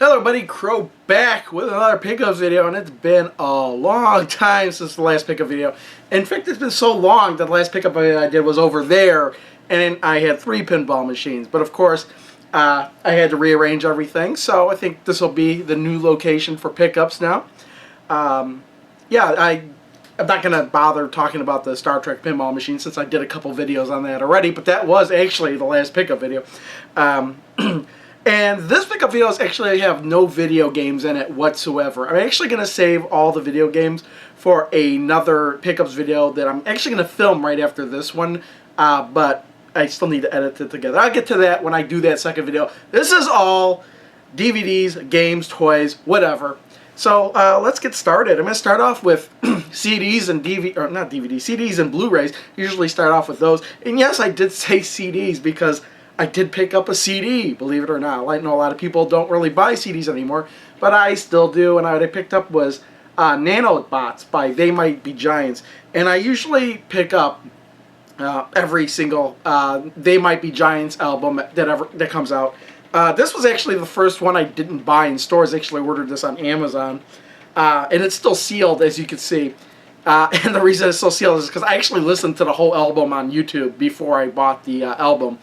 Hello everybody, Crow back with another pickup video, and it's been a long time since the last pickup video. In fact, it's been so long that the last pickup video I did was over there, and I had 3 pinball machines. But of course, I had to rearrange everything, so I think this will be the new location for pickups now. I'm not going to bother talking about the Star Trek pinball machine since I did a couple videos on that already, but that was actually the last pickup video. And this pickup video is actually have no video games in it whatsoever. I'm actually going to save all the video games for another pickups video that I'm actually going to film right after this one, but I still need to edit it together. I'll get to that when I do that second video. This is all DVDs, games, toys, whatever. So let's get started. I'm going to start off with CDs and CDs and Blu-rays. Usually start off with those. And yes, I did say CDs because I did pick up a CD, believe it or not. I know a lot of people don't really buy CDs anymore, but I still do. And what I picked up was Nanobots by They Might Be Giants. And I usually pick up every single They Might Be Giants album that comes out. This was actually the first one I didn't buy in stores. I actually ordered this on Amazon. And it's still sealed, as you can see. And the reason it's still sealed is because I actually listened to the whole album on YouTube before I bought the album.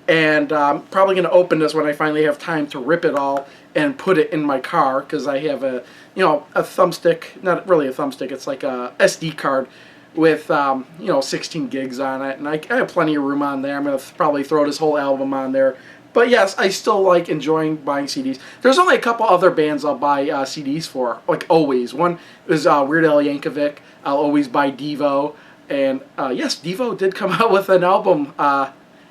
And I'm probably going to open this when I finally have time to rip it all and put it in my car, because I have a thumbstick, not really a thumbstick, it's like a SD card with 16 gigs on it, and I have plenty of room on there. I'm going to probably throw this whole album on there. But yes, I still like enjoying buying CDs. There's only a couple other bands I'll buy CDs for, like always. One is Weird Al Yankovic. I'll always buy Devo, and yes, Devo did come out with an album.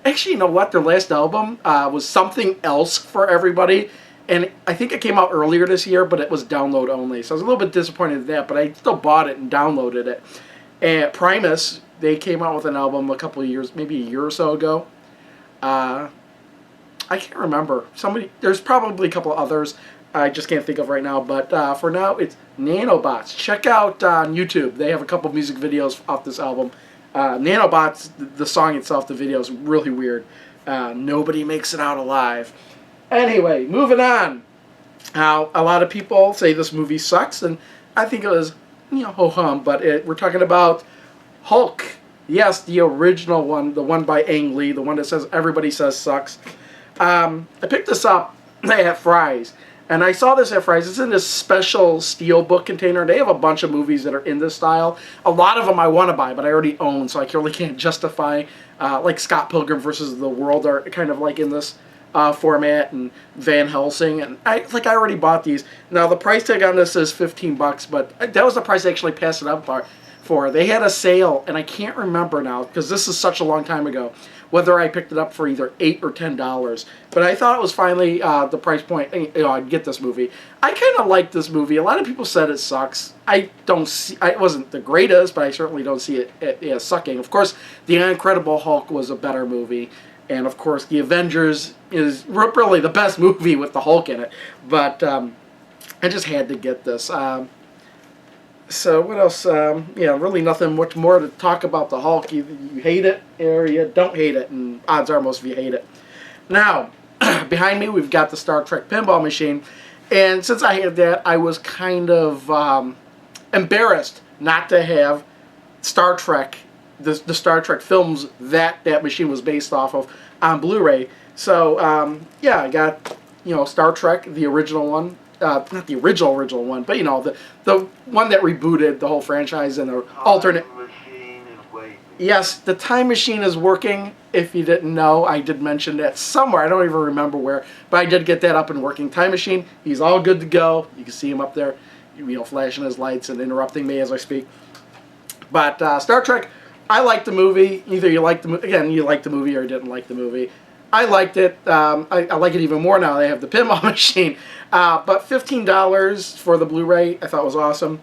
Actually, you know what? Their last album was Something Else for Everybody, and I think it came out earlier this year, but it was download only. So I was a little bit disappointed in that, but I still bought it and downloaded it. And Primus, they came out with an album a couple of years, maybe a year or so ago. I can't remember. There's probably a couple of others I just can't think of right now, but for now, it's Nanobots. Check out on YouTube. They have a couple music videos off this album. Nanobots, the song itself, the video is really weird. Nobody makes it out alive. Anyway, moving on. Now, a lot of people say this movie sucks, and I think it was, ho-hum, but we're talking about Hulk. Yes, the original one, the one by Ang Lee, the one that everybody says sucks. I picked this up at Fry's, and I saw this at Fry's. It's in this special steel book container. They have a bunch of movies that are in this style. A lot of them I want to buy, but I already own, so I really can't justify. Like Scott Pilgrim versus the World are kind of like in this format, and Van Helsing, and I already bought these. Now the price tag on this is $15, but that was the price I actually passed it up for. They had a sale, and I can't remember now because this is such a long time ago, whether I picked it up for either $8 or $10. But I thought it was finally the price point. I'd get this movie. I kind of like this movie. A lot of people said it sucks. It wasn't the greatest, but I certainly don't see it as sucking. Of course, The Incredible Hulk was a better movie. And of course, The Avengers is really the best movie with the Hulk in it. But I just had to get this. So what else? Really nothing much more to talk about the Hulk. Either you hate it or you don't hate it, and odds are most of you hate it. Now, behind me we've got the Star Trek pinball machine, and since I had that, I was kind of embarrassed not to have Star Trek, the Star Trek films that machine was based off of, on Blu-ray. So I got Star Trek, the original one. Not the original one, but the one that rebooted the whole franchise, and the alternate. Yes, the time machine is working. If you didn't know, I did mention that somewhere. I don't even remember where, but I did get that up and working. Time machine, he's all good to go. You can see him up there, flashing his lights and interrupting me as I speak. But Star Trek, I liked the movie. Either you liked you liked the movie or you didn't like the movie. I liked it. I like it even more now they have the pinball machine. But $15 for the Blu-ray I thought was awesome.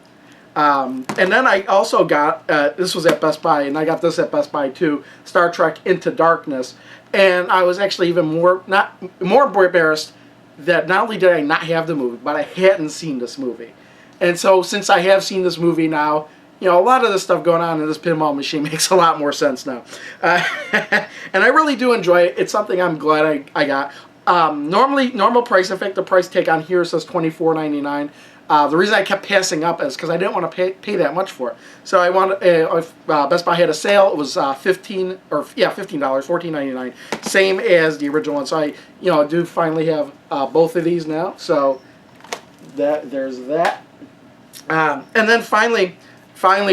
And then I also got, this was at Best Buy, and I got this at Best Buy too, Star Trek Into Darkness. And I was actually even more embarrassed that not only did I not have the movie, but I hadn't seen this movie. And so since I have seen this movie now, a lot of the stuff going on in this pinball machine makes a lot more sense now. And I really do enjoy it. It's something I'm glad I got. Normal price. In fact, the price tag on here says $24.99. The reason I kept passing up is because I didn't want to pay that much for it. So I wanted, if Best Buy had a sale, it was $15, $14.99, same as the original one. So I, do finally have both of these now. So there's that. And then finally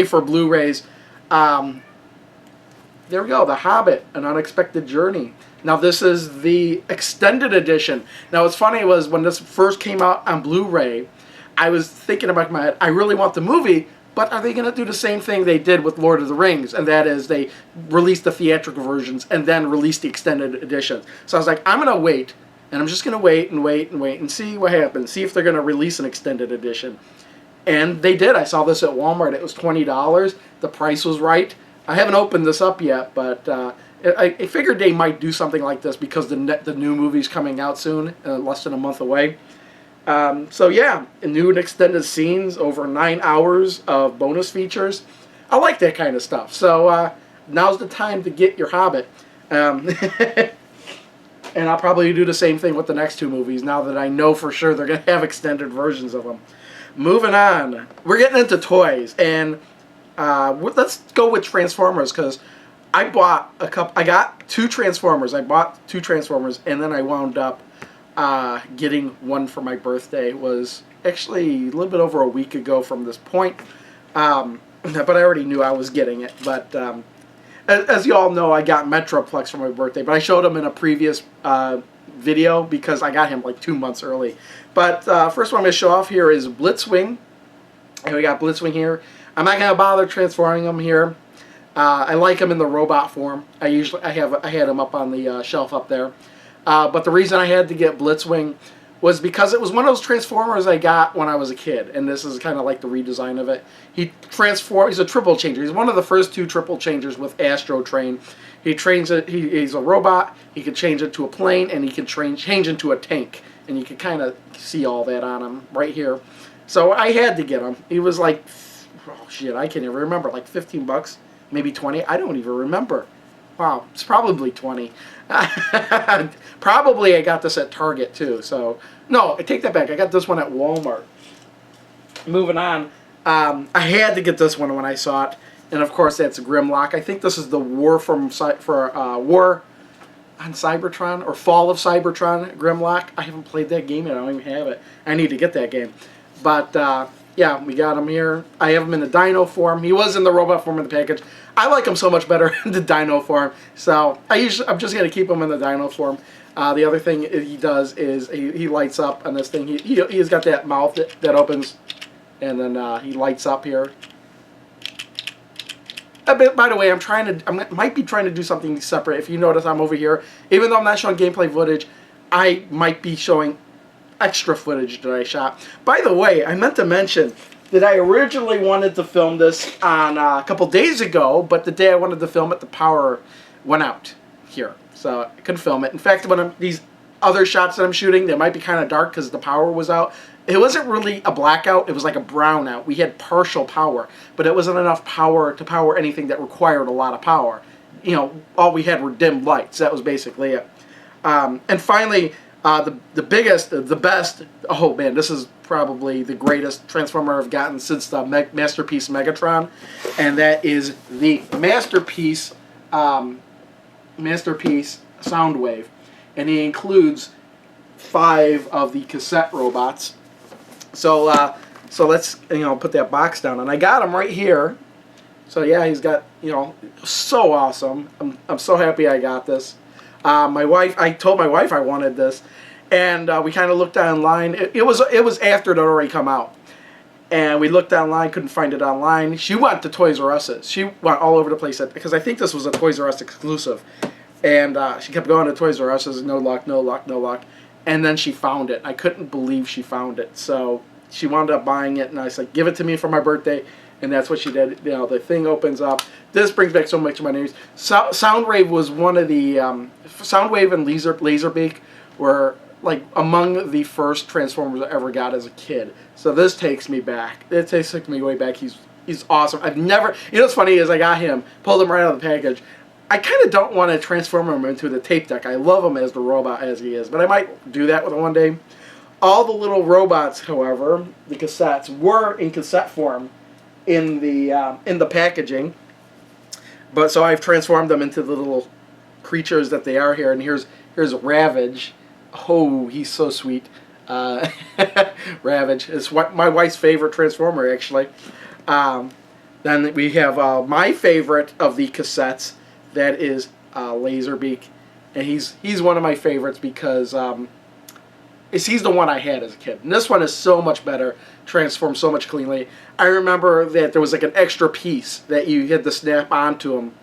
for Blu-rays, there we go, The Hobbit: An Unexpected Journey. Now this is the extended edition. Now what's funny was when this first came out on Blu-ray, I was thinking about in my head, I really want the movie, but are they going to do the same thing they did with Lord of the Rings? And that is they released the theatrical versions and then released the extended editions. So I was like, I'm going to wait, and I'm just going to wait and see what happens. See if they're going to release an extended edition. And they did. I saw this at Walmart. It was $20. The price was right. I haven't opened this up yet, but I figured they might do something like this because the new movie's coming out soon, less than a month away. So yeah, new and extended scenes, over 9 hours of bonus features. I like that kind of stuff. So now's the time to get your Hobbit. And I'll probably do the same thing with the next two movies now that I know for sure they're going to have extended versions of them. Moving on, we're getting into toys, and let's go with Transformers, because I got two Transformers. I bought two Transformers, and then I wound up getting one for my birthday. It was actually a little bit over a week ago from this point, but I already knew I was getting it. But as you all know, I got Metroplex for my birthday, but I showed him in a previous video because I got him like 2 months early. But first one I'm going to show off here is Blitzwing, and we got Blitzwing here. I'm not going to bother transforming him here. I like him in the robot form. I had him up on the shelf up there. But the reason I had to get Blitzwing was because it was one of those Transformers I got when I was a kid, and this is kind of like the redesign of it. He's a triple changer. He's one of the first two triple changers with Astro Train. He's a robot. He can change it to a plane, and he can change into a tank. And you can kind of see all that on him right here. So I had to get him. He was like, oh shit, I can't even remember, like 15 bucks, maybe 20. I don't even remember. Wow, it's probably 20. Probably I got this at Target too. So no, I take that back. I got this one at Walmart. Moving on, I had to get this one when I saw it, and of course that's Grimlock. I think this is the War on Cybertron, or Fall of Cybertron Grimlock. I haven't played that game yet. I don't even have it. I need to get that game. But yeah, we got him here. I have him in the Dino form. He was in the robot form in the package. I like him so much better in the Dino form, so I'm just gonna keep him in the Dino form. The other thing he does is he lights up on this thing. He's got that mouth that opens, and then he lights up here. By the way, I might be trying to do something separate. If you notice, I'm over here. Even though I'm not showing gameplay footage, I might be showing extra footage that I shot. By the way, I meant to mention that I originally wanted to film this on a couple days ago, but the day I wanted to film it, the power went out here, so I couldn't film it. In fact, these other shots that I'm shooting, they might be kind of dark because the power was out. It wasn't really a blackout, it was like a brownout. We had partial power, but it wasn't enough power to power anything that required a lot of power. All we had were dim lights. That was basically it. And finally, the best, oh man, this is probably the greatest Transformer I've gotten since the Masterpiece Megatron, and that is the Masterpiece Soundwave, and he includes 5 of the cassette robots. So let's put that box down, and I got him right here. So yeah, he's got so awesome. I'm so happy I got this. I told my wife I wanted this, and we kind of looked online. It was after it had already come out, and we looked online, couldn't find it online. She went to Toys R Us's. She went all over the place because I think this was a Toys R Us exclusive, and she kept going to Toys R Us's. No luck, no luck, no luck. And then she found it. I couldn't believe she found it. So she wound up buying it, and I said, "Give it to me for my birthday." And that's what she did. The thing opens up. This brings back so much memories. Soundwave was one of the Soundwave and Laserbeak were like among the first Transformers I ever got as a kid. So this takes me back. It takes me way back. He's awesome. I've never. What's funny is I got him, pulled him right out of the package. I kind of don't want to transform him into the tape deck. I love him as the robot as he is, but I might do that with him one day. All the little robots, however, the cassettes, were in cassette form in the packaging. But so I've transformed them into the little creatures that they are here. And here's Ravage. Oh, he's so sweet. Ravage is my wife's favorite Transformer, actually. Then we have my favorite of the cassettes. That is Laserbeak, and he's one of my favorites because he's the one I had as a kid. And this one is so much better, transformed so much cleanly. I remember that there was like an extra piece that you had to snap onto him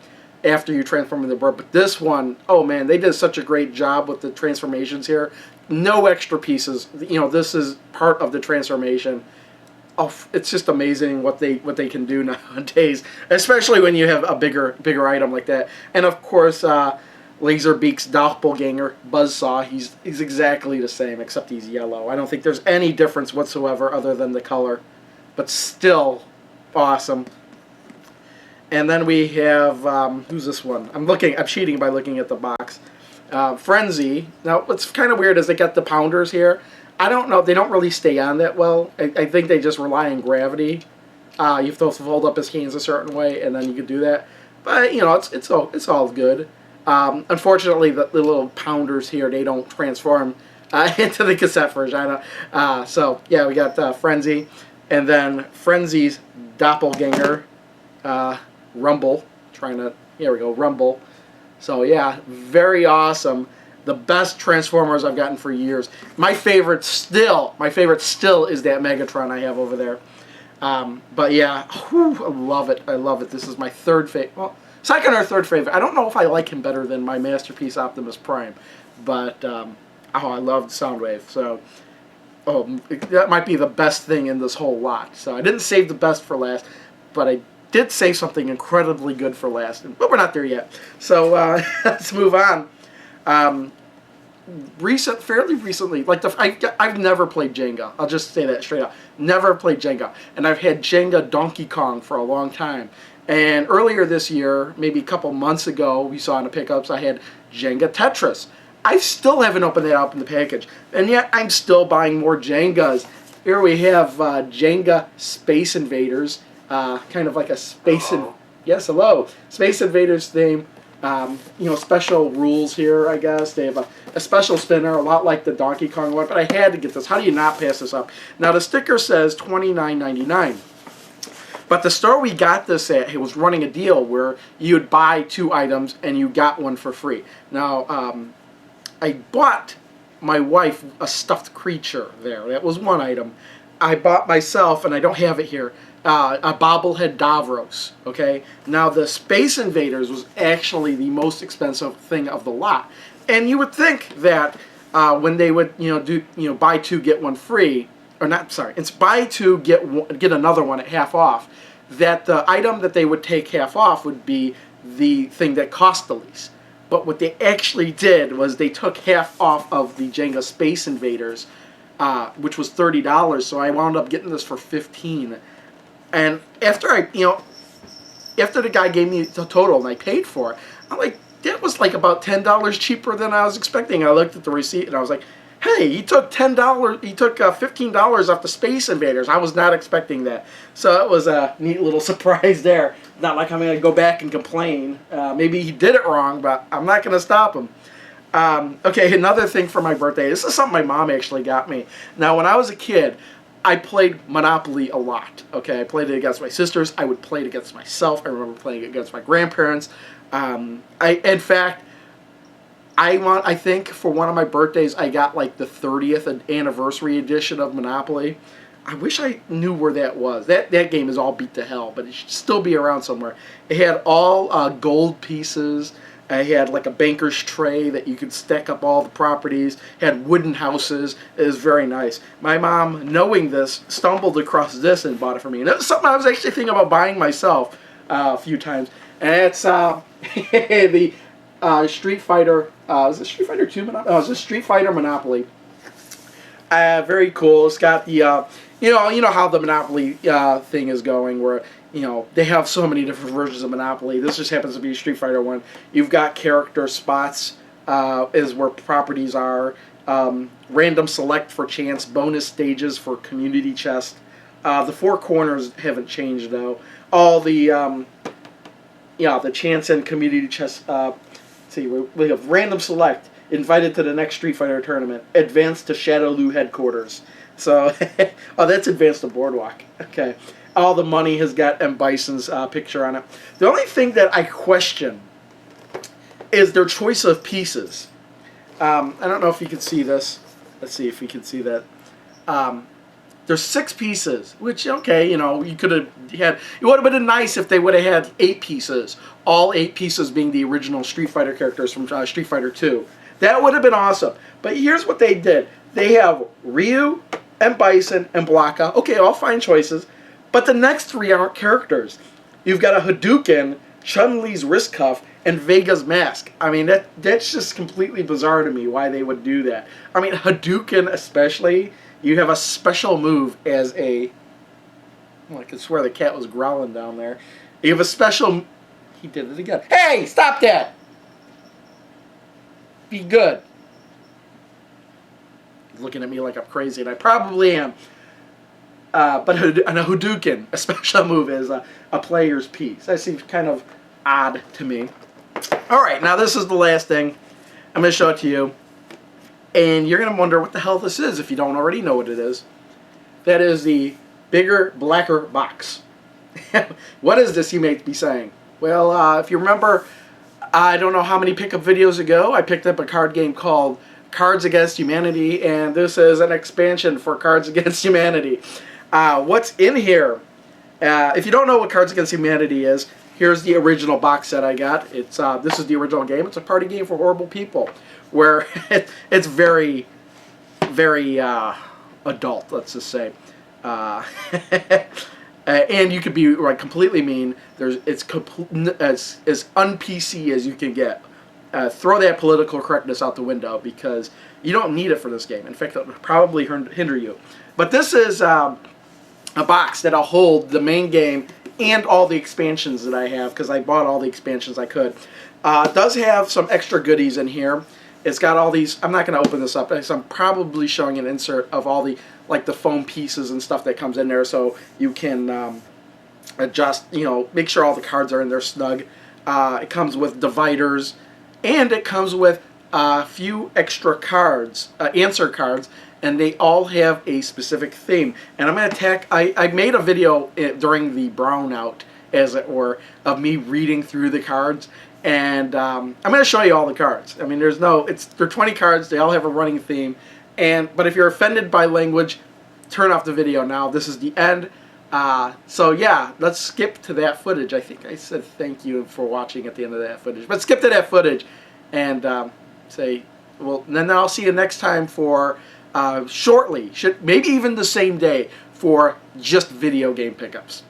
after you transform into the bird. But this one, oh man, they did such a great job with the transformations here. No extra pieces. You know, this is part of the transformation. Oh, it's just amazing what they can do nowadays, especially when you have a bigger item like that. And of course, Laserbeak's doppelganger, Buzzsaw, he's exactly the same, except he's yellow. I don't think there's any difference whatsoever other than the color, but still awesome. And then we have, who's this one? I'm cheating by looking at the box. Frenzy. Now, what's kind of weird is they got the pounders here. I don't know. They don't really stay on that well. I think they just rely on gravity. You have to fold up his hands a certain way, and then you can do that. But you know, it's all good. Unfortunately, the little pounders here, they don't transform into the cassette version. So yeah, we got Frenzy, and then Frenzy's doppelganger, Rumble. Here we go, Rumble. So yeah, very awesome. The best Transformers I've gotten for years. My favorite still is that Megatron I have over there. But yeah, whew, I love it. I love it. This is my second or third favorite. I don't know if I like him better than my masterpiece Optimus Prime, but I love Soundwave. So that might be the best thing in this whole lot. So I didn't save the best for last, but I did save something incredibly good for last. But we're not there yet. So let's move on. Fairly recently, like I've never played Jenga. I'll just say that straight up. Never played Jenga, and I've had Jenga Donkey Kong for a long time. And earlier this year, maybe a couple months ago, we saw in the pickups I had Jenga Tetris. I still haven't opened that up in the package, and yet I'm still buying more Jengas. Here we have Jenga Space Invaders, kind of like a space. Yes, hello, Space Invaders theme. You know, special rules here, I guess. They have a special spinner, a lot like the Donkey Kong one, but I had to get this. How do you not pass this up? Now, the sticker says $29.99. But the store we got this at, it was running a deal where you would buy 2 items and you got one for free. Now, I bought my wife a stuffed creature there. That was one item. I bought myself, and I don't have it here, a bobblehead Davros. Okay, now the Space Invaders was actually the most expensive thing of the lot, and you would think that when they would buy 2 get 1 free, or not, sorry, it's buy 2 get another one at half off, that the item that they would take half off would be the thing that cost the least. But what they actually did was they took half off of the Jenga Space Invaders, which was $30. So I wound up getting this for $15. And after after the guy gave me the total and I paid for it, I'm like, that was like about $10 cheaper than I was expecting. I looked at the receipt and I was like, hey, he took $15 off the Space Invaders. I was not expecting that. So it was a neat little surprise there. Not like I'm going to go back and complain. Maybe he did it wrong, but I'm not going to stop him. Okay, another thing for my birthday. This is something my mom actually got me. Now, when I was a kid, I played Monopoly a lot. Okay, I played it against my sisters. I would play it against myself. I remember playing it against my grandparents. In fact, I think for one of my birthdays, I got like the 30th anniversary edition of Monopoly. I wish I knew where that was. That game is all beat to hell, but it should still be around somewhere. It had all gold pieces. I had like a banker's tray that you could stack up all the properties. It had wooden houses. It was very nice. My mom, knowing this, stumbled across this and bought it for me. And it was something I was actually thinking about buying myself a few times. And it's the Street Fighter. Was it Street Fighter 2 Monopoly? Oh, it was a Street Fighter Monopoly. Very cool. It's got the you know how the Monopoly thing is going, where you know, they have so many different versions of Monopoly. This just happens to be a Street Fighter one. You've got character spots is where properties are. Random select for chance. Bonus stages for community chest. The four corners haven't changed though. All the the chance and community chest. See, we have random select. Invited to the next Street Fighter tournament. Advanced to Shadowloo headquarters. So, oh, that's advanced to Boardwalk. Okay. All the money has got M. Bison's picture on it. The only thing that I question is their choice of pieces. I don't know if you can see this. Let's see if we can see that. There's 6 pieces, which, okay, you know, you could have had... It would have been nice if they would have had 8 pieces. All 8 pieces being the original Street Fighter characters from Street Fighter 2. That would have been awesome. But here's what they did. They have Ryu, M. Bison, and Blanka. Okay, all fine choices. But the next 3 aren't characters. You've got a Hadouken, Chun-Li's wrist cuff, and Vega's mask. I mean, that's just completely bizarre to me why they would do that. I mean, Hadouken especially, you have a special move as a... Well, I could swear the cat was growling down there. You have a special... He did it again. Hey, stop that! Be good. He's looking at me like I'm crazy, and I probably am. But a Hadouken, a special move, is a player's piece. That seems kind of odd to me. Alright, now this is the last thing. I'm going to show it to you. And you're going to wonder what the hell this is if you don't already know what it is. That is the bigger, blacker box. What is this, you may be saying? Well, if you remember, I don't know how many pickup videos ago, I picked up a card game called Cards Against Humanity, and this is an expansion for Cards Against Humanity. What's in here? If you don't know what Cards Against Humanity is, here's the original box set I got. It's this is the original game. It's a party game for horrible people, where it's very, very adult. Let's just say, and you could be like completely mean. It's as un-PC as you can get. Throw that political correctness out the window because you don't need it for this game. In fact, it would probably hinder you. But this is a box that'll hold the main game and all the expansions that I have because I bought all the expansions I could. It does have some extra goodies in here. It's got all these... I'm not going to open this up because I'm probably showing an insert of all the like the foam pieces and stuff that comes in there so you can adjust, you know, make sure all the cards are in there snug. It comes with dividers. And it comes with a few extra cards, answer cards, and they all have a specific theme. And I'm going to I made a video during the brownout, as it were, of me reading through the cards. And I'm going to show you all the cards. I mean, they're 20 cards. They all have a running theme. But if you're offended by language, turn off the video now. This is the end. So yeah, let's skip to that footage. I think I said thank you for watching at the end of that footage. But skip to that footage and say, well, then I'll see you next time for shortly, maybe even the same day, for just video game pickups.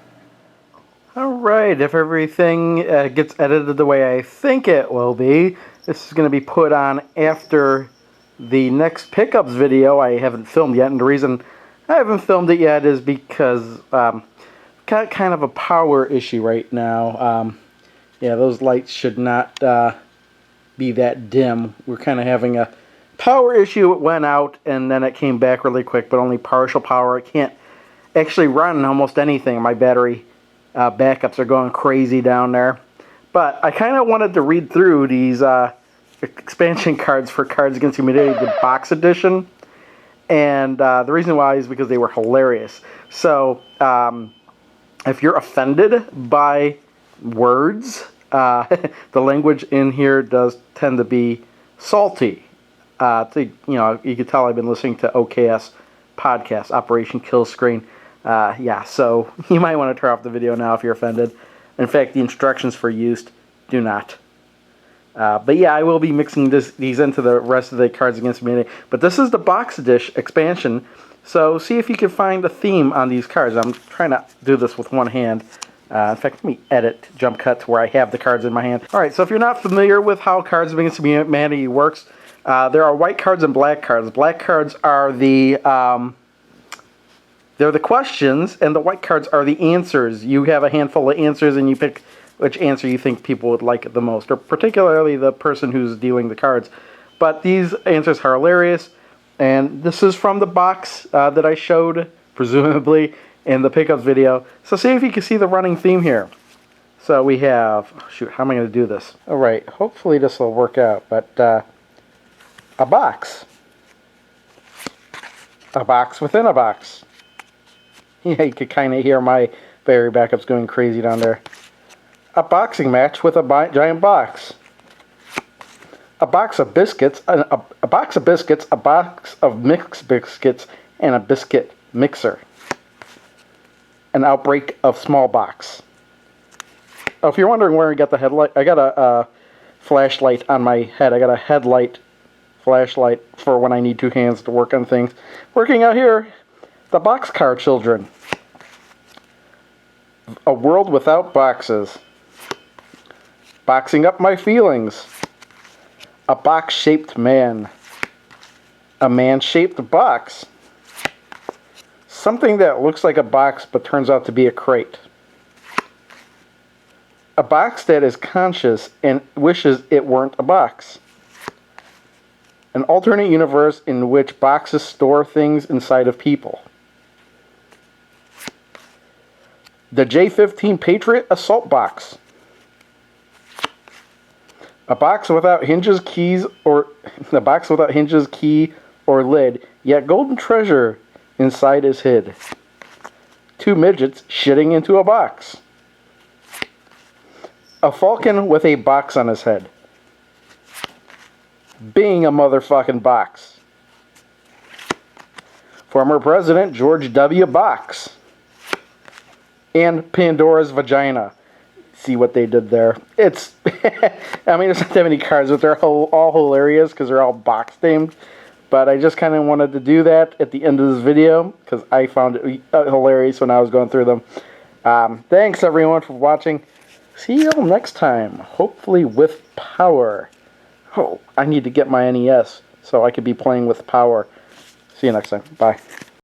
Alright, if everything gets edited the way I think it will be, this is going to be put on after the next pickups video I haven't filmed yet, and the reason I haven't filmed it yet is because got kind of a power issue right now. Yeah, those lights should not be that dim. We're kind of having a power issue. It went out and then it came back really quick, but only partial power. I can't actually run almost anything. My battery backups are going crazy down there. But I kind of wanted to read through these expansion cards for Cards Against Humanity, the box edition. And the reason why is because they were hilarious. So, if you're offended by words, the language in here does tend to be salty. You know, you can tell I've been listening to OKS podcast, Operation Kill Screen. Yeah, so you might want to turn off the video now if you're offended. In fact, the instructions for use do not. But yeah, I will be mixing these into the rest of the Cards Against Humanity. But this is the box dish expansion, so see if you can find a theme on these cards. I'm trying to do this with one hand. In fact, let me edit, jump cut to where I have the cards in my hand. Alright, so if you're not familiar with how Cards Against Humanity works, there are white cards and black cards. Black cards are the They're the questions, and the white cards are the answers. You have a handful of answers, and you pick which answer you think people would like the most, or particularly the person who's dealing the cards. But these answers are hilarious, and this is from the box that I showed, presumably, in the pickups video. So see if you can see the running theme here. So we have, oh shoot, how am I going to do this? Alright, hopefully this will work out, but a box. A box within a box. Yeah, you could kind of hear my battery backups going crazy down there. A boxing match with a giant box. A box of biscuits, a box of biscuits, a box of mixed biscuits, and a biscuit mixer. An outbreak of smallpox. Oh, if you're wondering where I got the headlight, I got a flashlight on my head. I got a headlight flashlight for when I need two hands to work on things. Working out here, the Boxcar Children. A world without boxes. Boxing up my feelings. A box-shaped man. A man-shaped box. Something that looks like a box but turns out to be a crate. A box that is conscious and wishes it weren't a box. An alternate universe in which boxes store things inside of people. The J-15 Patriot Assault Box. A box without hinges, keys, or a box without hinges, key, or lid, yet golden treasure inside is hid. Two midgets shitting into a box. A falcon with a box on his head. Being a motherfucking box. Former President George W. Box. And Pandora's vagina. See what they did there. It's, I mean, there's not that many cards, but they're all hilarious because they're all box themed. But I just kind of wanted to do that at the end of this video because I found it hilarious when I was going through them. Thanks everyone for watching. See you all next time, hopefully with power. Oh, I need to get my NES so I could be playing with power. See you next time. Bye.